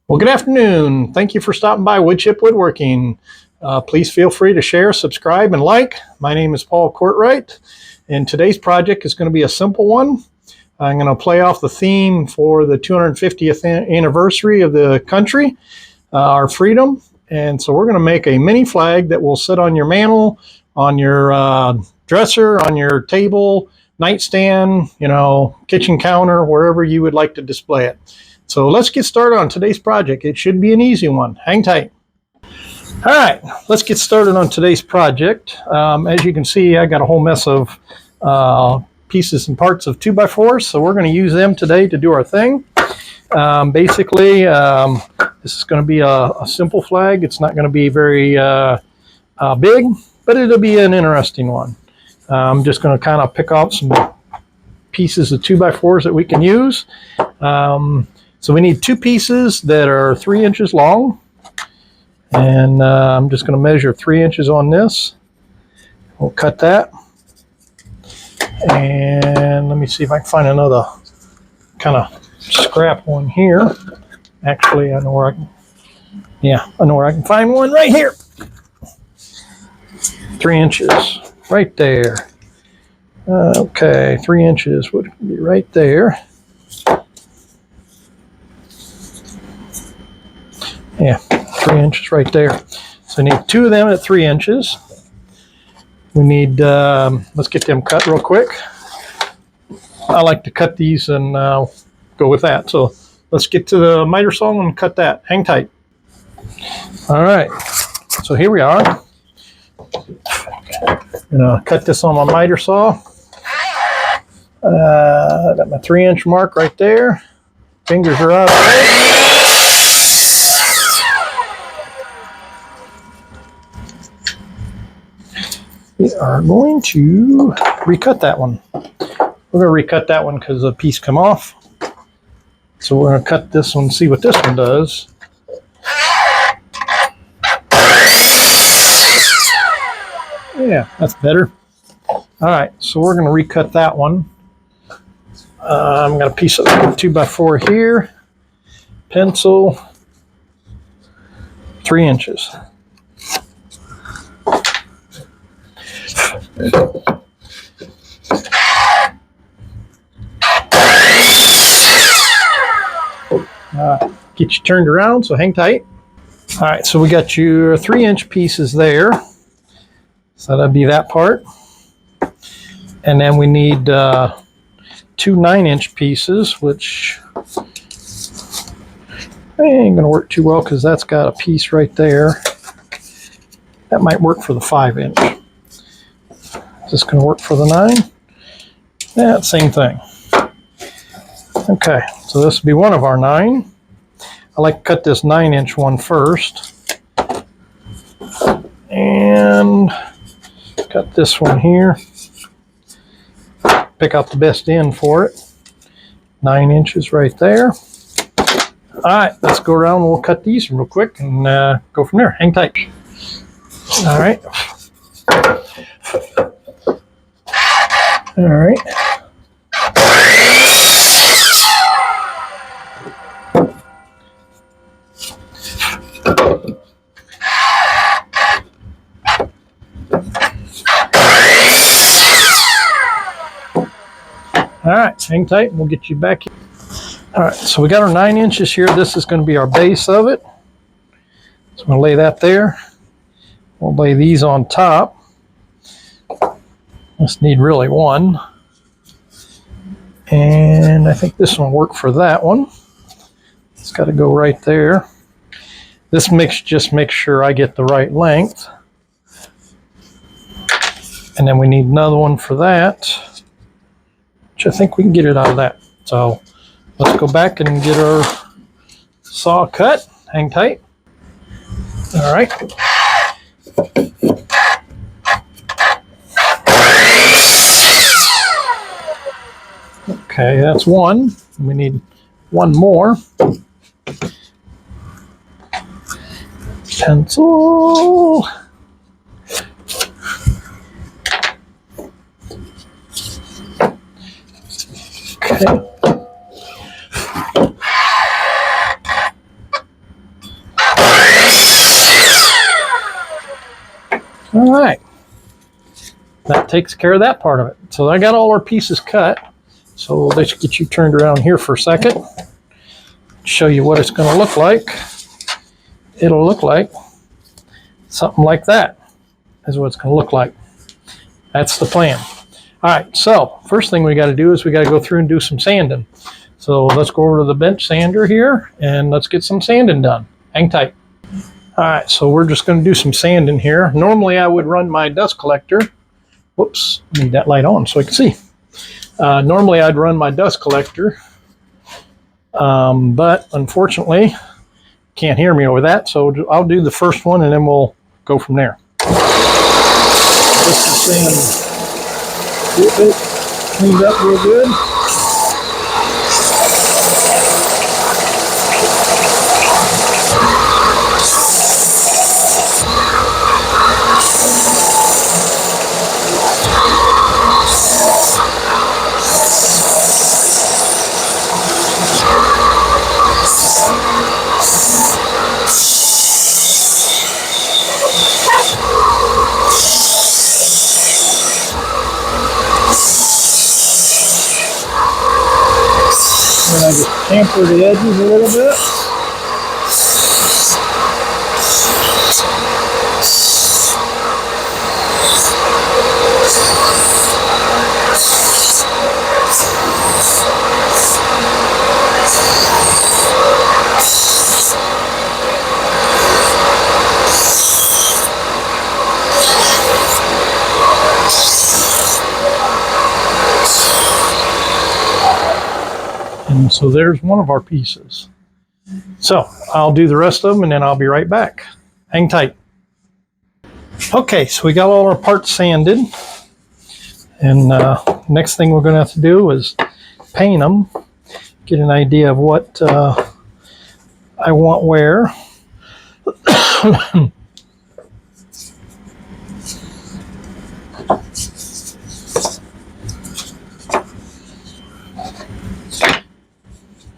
Well, good afternoon. Thank you for stopping by Woodworking. Please feel free to share, subscribe, and like. My name is Paul Courtwright, and today's project is going to be a simple one. I'm going to play off the theme for the 250th anniversary of the country, our freedom. And so we're going to make a mini flag that will sit on your mantle, on your dresser, on your table, nightstand, kitchen counter, wherever you would like to display it. So let's get started on today's project. It should be an easy one. Hang tight. All right, let's get started on today's project. As you can see, I got a whole mess of pieces and parts of 2x4s, so we're going to use them today to do our thing. Basically, this is going to be a simple flag. It's not going to be very big, but it'll be an interesting one. I'm just going to kind of pick off some pieces of 2x4s that we can use. So we need two pieces that are 3 inches long, and I'm just going to measure 3 inches on this. We'll cut that, and let me see if I can find another kind of scrap one here. Actually, I know where I can find one right here. 3 inches right there. Okay, 3 inches would be right there. Yeah, 3 inches right there. So I need two of them at 3 inches. We need, let's get them cut real quick. I like to cut these and go with that. So let's get to the miter saw and cut that. Hang tight. All right, so here we are. I'm gonna cut this on my miter saw. I got my 3 inch mark right there. Fingers are out. We are going to recut that one. We're going to recut that one because the piece come off. So we're going to cut this one, see what this one does. Yeah, that's better. All right, so we're going to recut that one. I've got a piece of 2x4 here. Pencil. 3 inches. Get you turned around, so hang tight. All right, so we got your 3 inch pieces there. So that'd be that part. And then we need two 9 inch pieces, which ain't gonna work too well because that's got a piece right there. That might work for the 5 inch. Is this going to work for the 9? Yeah, same thing. Okay, so this will be one of our 9. I like to cut this 9 inch one first. And cut this one here. Pick out the best end for it. 9 inches right there. All right, let's go around and we'll cut these real quick and go from there. Hang tight. All right. All right. All right, hang tight and we'll get you back here. All right, so we got our 9 inches here. This is going to be our base of it. So I'm going to lay that there. We'll lay these on top. Just need really one. And I think this one will work for that one. It's got to go right there. This just makes sure I get the right length. And then we need another one for that, which I think we can get it out of that. So let's go back and get our saw cut. Hang tight. All right. Okay, that's one. We need one more. Pencil. Okay. All right. That takes care of that part of it. So I got all our pieces cut. So let's get you turned around here for a second. Show you what it's going to look like. It'll look like something like that is what it's going to look like. That's the plan. All right, so first thing we got to do is we got to go through and do some sanding. So let's go over to the bench sander here and let's get some sanding done. Hang tight. All right, so we're just going to do some sanding here. Normally I would run my dust collector. Whoops, need that light on so I can see. Normally I'd run my dust collector, but unfortunately can't hear me over that, so I'll do the first one and then we'll go from there. Just the sand. Get it cleaned up real good. And I just tamper the edges a little bit. And so there's one of our pieces. So I'll do the rest of them and then I'll be right back. Hang tight. Okay, so we got all our parts sanded. And next thing we're going to have to do is paint them. Get an idea of what I want where.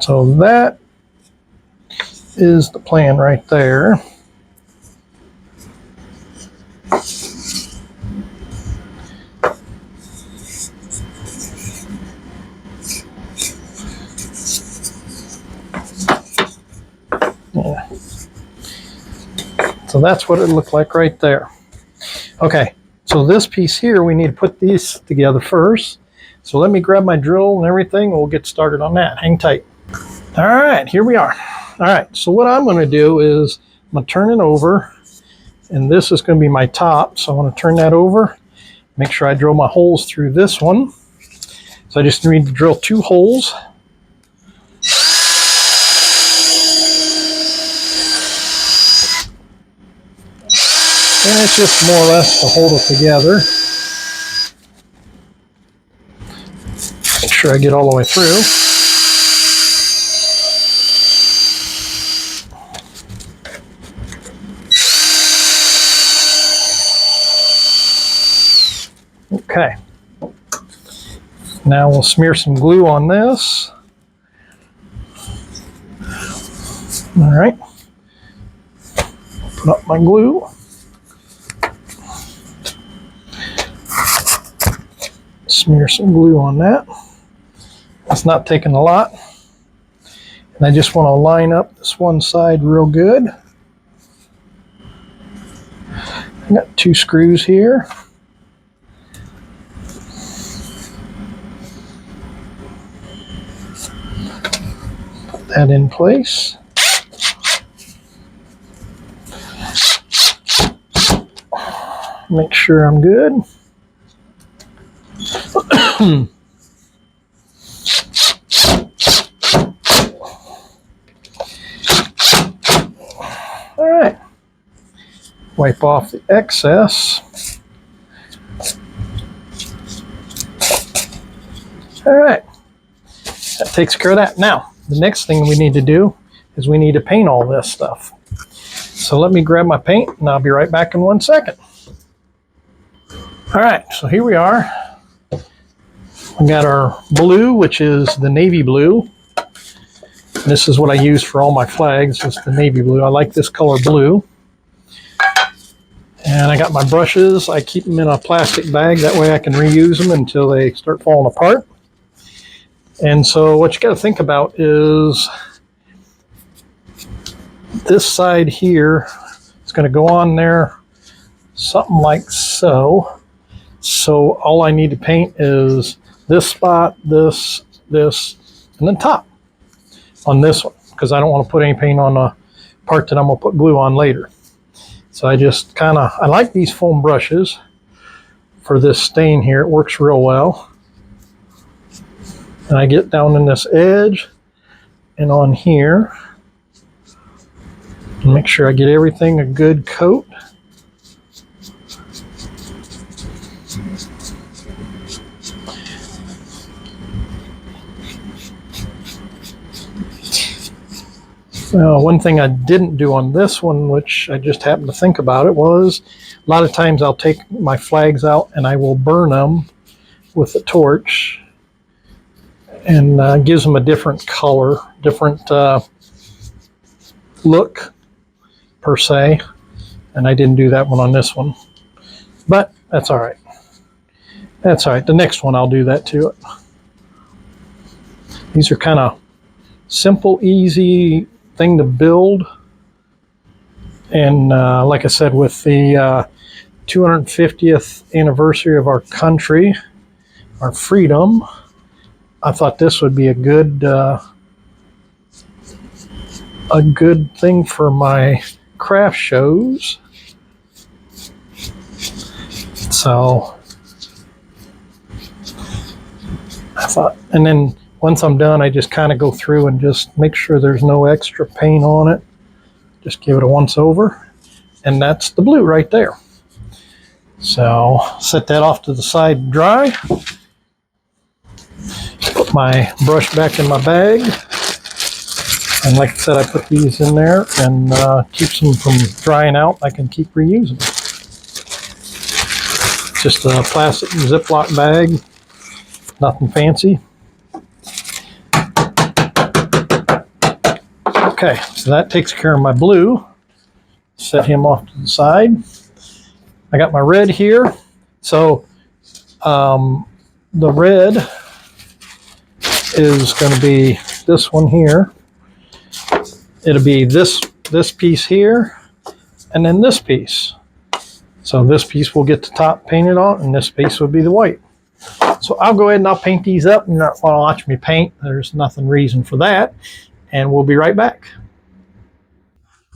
So that is the plan right there. Yeah. So that's what it looked like right there. Okay, so this piece here, we need to put these together first. So let me grab my drill and everything, and we'll get started on that. Hang tight. All right, here we are. All right, so what I'm going to do is I'm going to turn it over, and this is going to be my top. So I want to turn that over, make sure I drill my holes through this one. So I just need to drill 2 holes. And it's just more or less to hold it together. Make sure I get all the way through. Okay, now we'll smear some glue on this. All right, put up my glue. Smear some glue on that. It's not taking a lot. And I just want to line up this one side real good. I got 2 screws here. That in place. Make sure I'm good. All right. Wipe off the excess. All right. That takes care of that. Now, the next thing we need to do is we need to paint all this stuff. So let me grab my paint and I'll be right back in 1 second. All right, so here we are. We got our blue, which is the navy blue. And this is what I use for all my flags, is the navy blue. I like this color blue. And I got my brushes. I keep them in a plastic bag. That way I can reuse them until they start falling apart. And so what you got to think about is this side here is going to go on there something like so. So all I need to paint is this spot, this, and then top on this one, because I don't want to put any paint on the part that I'm going to put glue on later. So I just I like these foam brushes for this stain here. It works real well. And I get down in this edge and on here and make sure I get everything a good coat. One thing I didn't do on this one, which I just happened to think about it, was a lot of times I'll take my flags out and I will burn them with a torch, and gives them a different color, different look per se. And I didn't do that one on this one, but that's all right. That's all right. The next one I'll do that to it. These are kind of simple, easy thing to build, and like I said, with the 250th anniversary of our country, our freedom, I thought this would be a good thing for my craft shows. So I thought, and then once I'm done, I just kind of go through and just make sure there's no extra paint on it. Just give it a once over, and that's the blue right there. So set that off to the side to dry. Put my brush back in my bag. And like I said, I put these in there and keeps them from drying out. I can keep reusing them. Just a plastic Ziploc bag, nothing fancy. Okay, so that takes care of my blue. Set him off to the side. I got my red here. So the red is going to be this one here. It'll be this piece here, and then this piece. So this piece will get the top painted on, and this piece will be the white. So I'll go ahead and I'll paint these up. You're not want to watch me paint. There's nothing reason for that. And we'll be right back.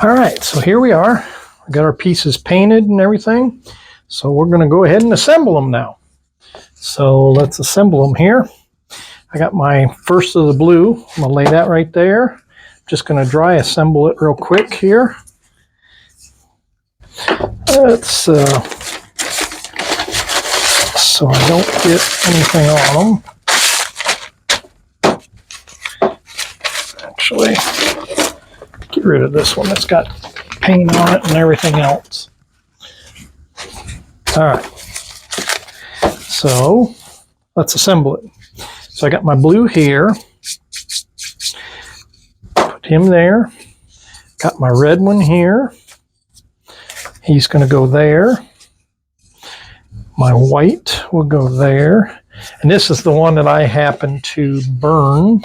All right, so here we are. We got our pieces painted and everything. So we're going to go ahead and assemble them now. So let's assemble them here. I got my first of the blue. I'm going to lay that right there. Just going to dry assemble it real quick here. Let's so I don't get anything on them. Actually, get rid of this one that's got paint on it and everything else. All right, so let's assemble it. So I got my blue here, put him there, got my red one here, he's going to go there, my white will go there, and this is the one that I happen to burn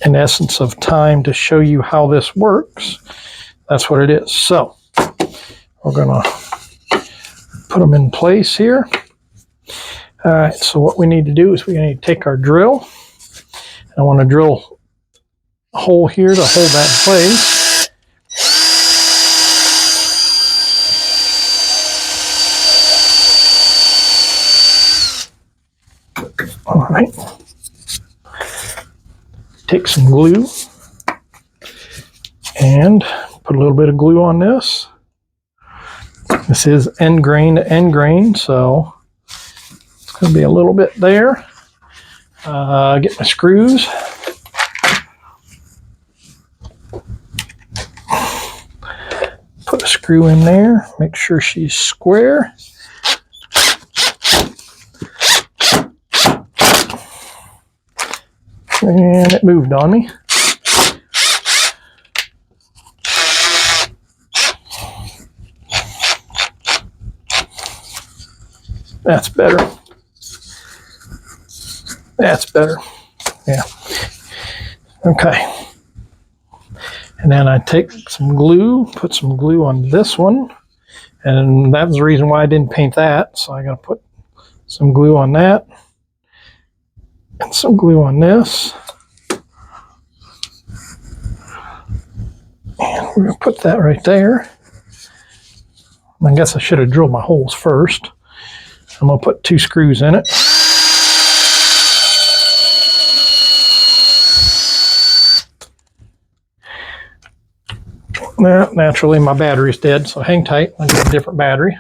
in essence of time to show you how this works. That's what it is. So we're going to put them in place here. All right, so what we need to do is we need to take our drill. I want to drill a hole here to hold that in place. All right. Take some glue and put a little bit of glue on this. This is end grain to end grain, so it's going to be a little bit there. Get my screws. Put a screw in there. Make sure she's square. And it moved on me. That's better. That's better. Yeah. Okay. And then I take some glue, put some glue on this one. And that's the reason why I didn't paint that. So I got to put some glue on that. And some glue on this. And we're going to put that right there. I guess I should have drilled my holes first. I'm going to put 2 screws in it. Now, naturally, my battery's dead, so hang tight. I'll get a different battery.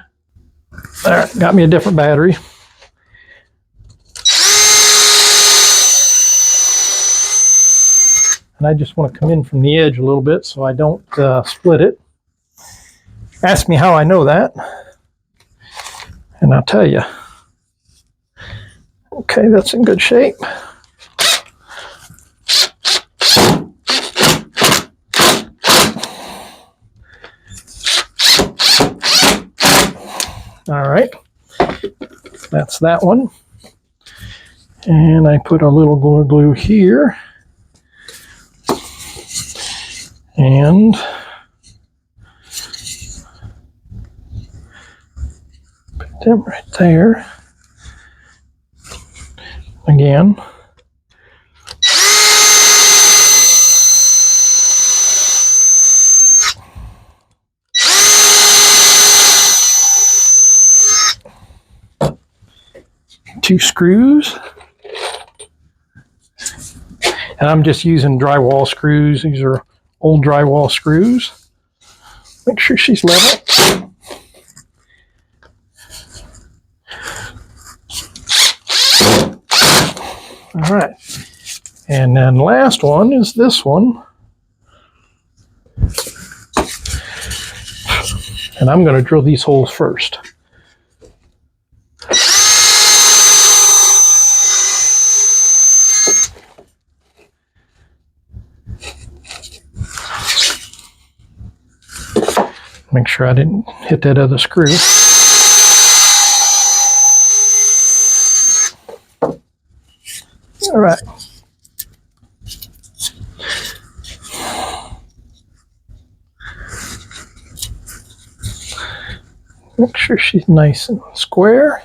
All right, got me a different battery. And I just want to come in from the edge a little bit so I don't split it. Ask me how I know that, and I'll tell you. Okay, that's in good shape. All right, that's that one. And I put a little glue here. And put them right there. Again. Two screws. And I'm just using drywall screws. These are old drywall screws. Make sure she's level. All right. And then last one is this one. And I'm going to drill these holes first. Make sure I didn't hit that other screw. All right. Make sure she's nice and square.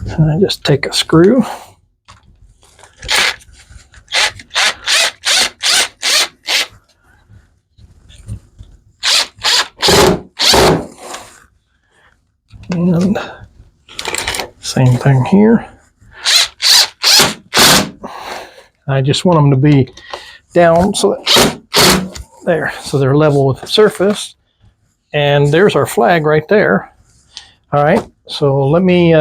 And I just take a screw. And same thing here. I just want them to be down so that there, so they're level with the surface. And there's our flag right there. All right, so let me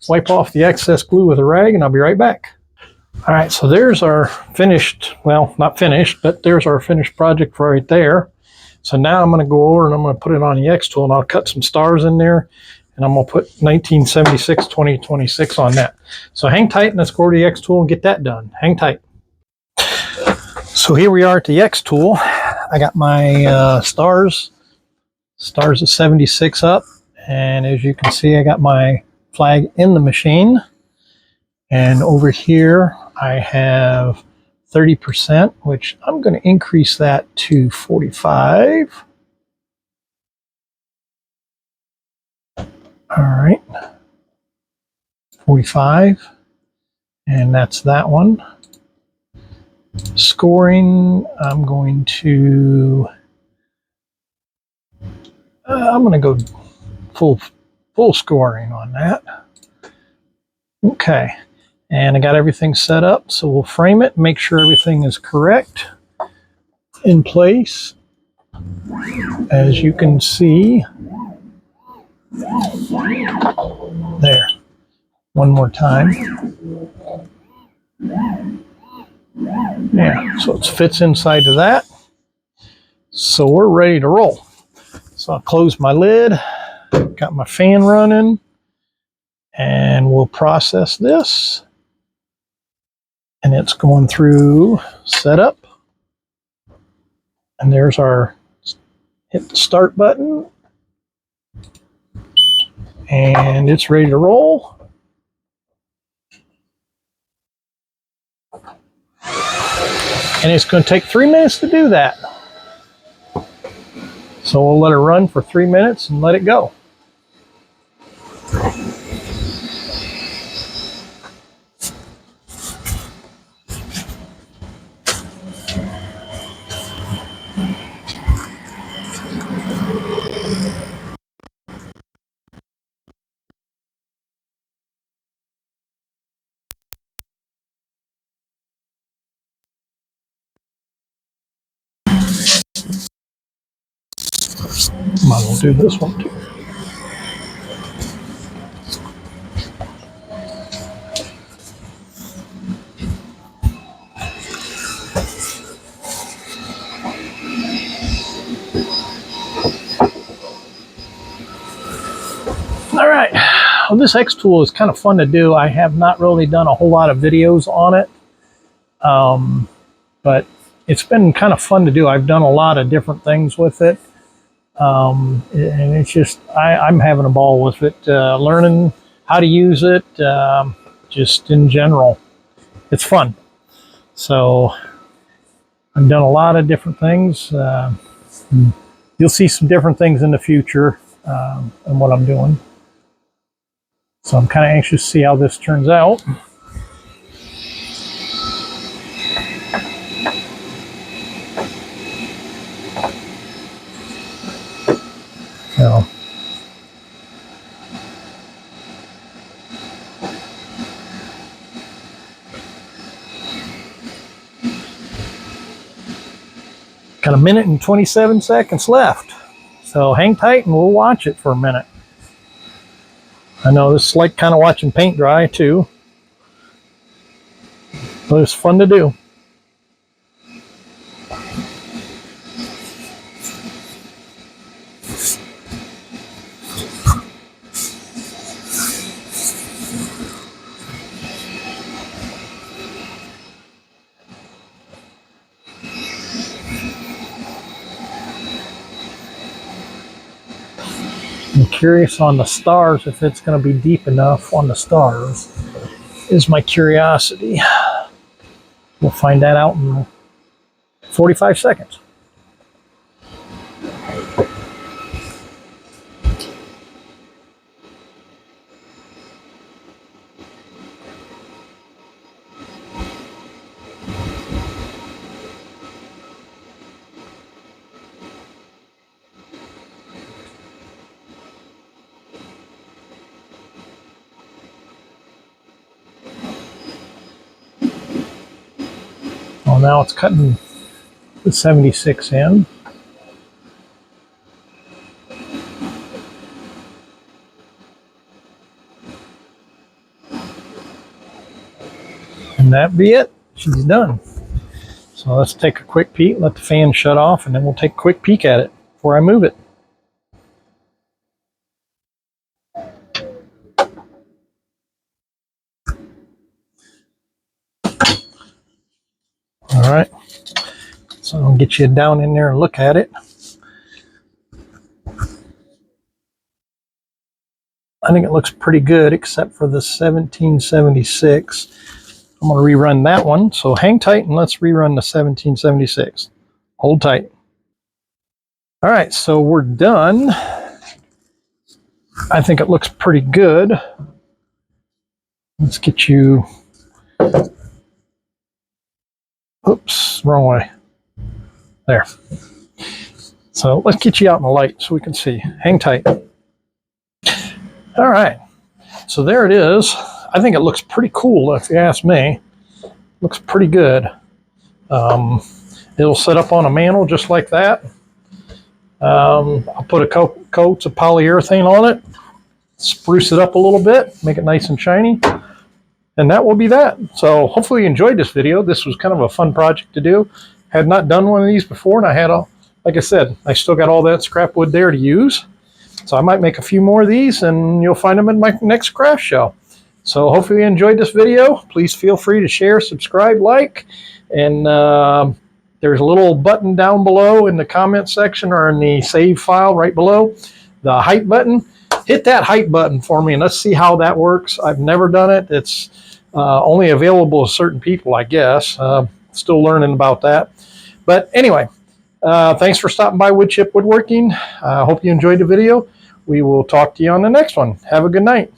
wipe off the excess glue with a rag and I'll be right back. All right, so there's our finished, well, not finished, but there's our finished project right there. So now I'm going to go over and I'm going to put it on the X tool and I'll cut some stars in there and I'm going to put 1976-2026 on that. So hang tight and let's go to the X tool and get that done. Hang tight. So here we are at the X tool. I got my stars at 76 up. And as you can see, I got my flag in the machine. And over here, I have 30%, which I'm going to increase that to 45. All right. 45. And that's that one. Scoring, I'm going to go full scoring on that. Okay. And I got everything set up, so we'll frame it, make sure everything is correct in place. As you can see, there. One more time. Yeah, so it fits inside of that. So we're ready to roll. So I'll close my lid, got my fan running, and we'll process this. And it's going through setup. And there's our Hit the start button, and it's ready to roll. And it's going to take 3 minutes to do that. So we'll let it run for 3 minutes and let it go. Might as well do this one too. All right, well, this X tool is kind of fun to do. I have not really done a whole lot of videos on it, but it's been kind of fun to do. I've done a lot of different things with it, and it's just, I'm having a ball with it, learning how to use it, just in general. It's fun. So I've done a lot of different things. You'll see some different things in the future in what I'm doing. So I'm kind of anxious to see how this turns out. So, got a minute and 27 seconds left. So hang tight and we'll watch it for a minute. I know this is like kind of watching paint dry too, but it's fun to do. I'm curious on the stars if it's going to be deep enough on the stars, is my curiosity. We'll find that out in 45 seconds. Well, now it's cutting the 76 in. And that be it. She's done. So let's take a quick peek, let the fan shut off, and then we'll take a quick peek at it before I move it. All right. So I'll get you down in there and look at it. I think it looks pretty good, except for the 1776. I'm going to rerun that one. So hang tight and let's rerun the 1776. Hold tight. All right, so we're done. I think it looks pretty good. Let's get you... Oops, wrong way. There. So let's get you out in the light so we can see. Hang tight. All right. So there it is. I think it looks pretty cool, if you ask me. Looks pretty good. It'll set up on a mantle just like that. I'll put a coats of polyurethane on it, spruce it up a little bit, make it nice and shiny, and that will be that. So hopefully you enjoyed this video. This was kind of a fun project to do. Had not done one of these before, and I had like I said, I still got all that scrap wood there to use. So I might make a few more of these, and you'll find them in my next craft show. So hopefully you enjoyed this video. Please feel free to share, subscribe, like, and there's a little button down below in the comment section or in the save file right below, the height button. Hit that height button for me and let's see how that works. I've never done it. It's only available to certain people, I guess. Still learning about that. But anyway, thanks for stopping by Wood Chip Woodworking. I hope you enjoyed the video. We will talk to you on the next one. Have a good night.